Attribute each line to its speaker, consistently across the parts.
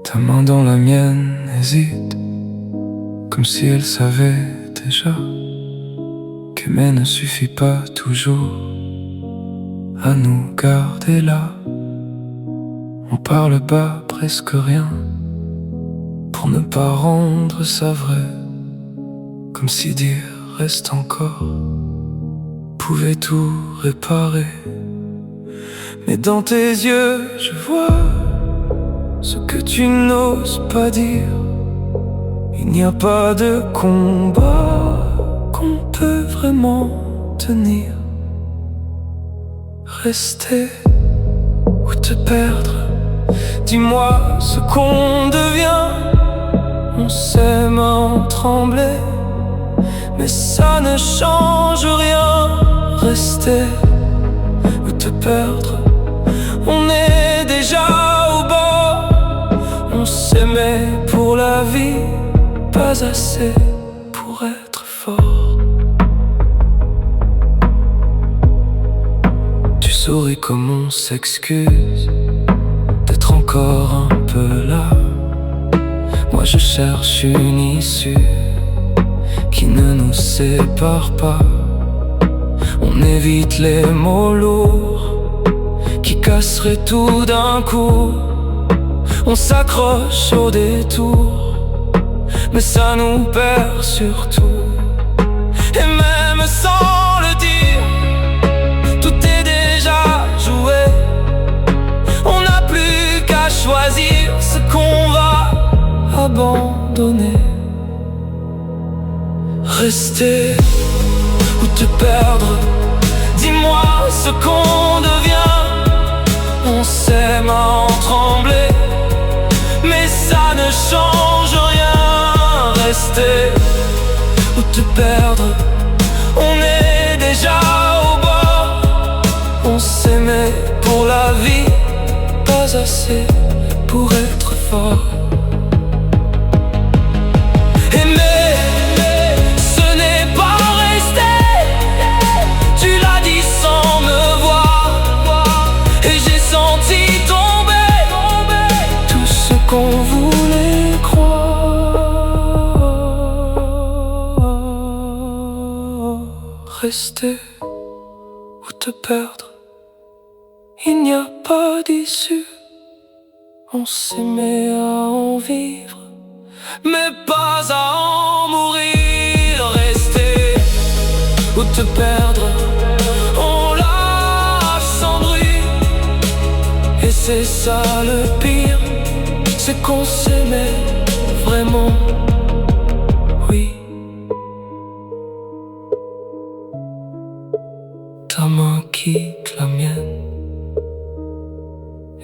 Speaker 1: Ta main dans la mienne hésite, comme si elle savait déjà qu'aimer ne suffit pas toujours à nous garder là. On parle bas, presque rien, pour ne pas rendre ça vrai, comme si dire reste encore pouvait tout réparer. Mais dans tes yeux je vois ce que tu n'oses pas dire. Il n'y a pas de combat qu'on peut vraiment tenir. Rester ou te perdre, dis-moi ce qu'on devient. On s'aime à en trembler, mais ça ne change rien. Rester ou te perdre, on est déjà au bord. On s'aimait pour la vie, pas assez pour être fort. Tu saurais comment on s'excuse d'être encore un peu là. Moi je cherche une issue qui ne nous sépare pas. On évite les mots lourds qui casseraient tout d'un coup. On s'accroche au détour, mais ça nous perd surtout. Et même sans le dire, tout est déjà joué. On n'a plus qu'à choisir ce qu'on va abandonner. Rester ou te perdre, dis-moi ce qu'on devient. On s'aime à en trembler, mais ça ne change rien. Rester ou te perdre, on est déjà au bord. On s'aimait pour la vie, pas assez pour être fort. Aimer, ce n'est pas rester. Tu l'as dit sans me voir, et j'ai senti tomber tout ce qu'on voulait croire. Rester ou te perdre, il n'y a pas d'issue. On s'aimait à en vivre, mais pas à en mourir. Rester ou te perdre, on lâche sans bruit. Et c'est ça le pire, c'est qu'on s'aimait vraiment, oui. Ta main quitte la mienne,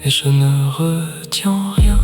Speaker 1: et je ne retiens rien.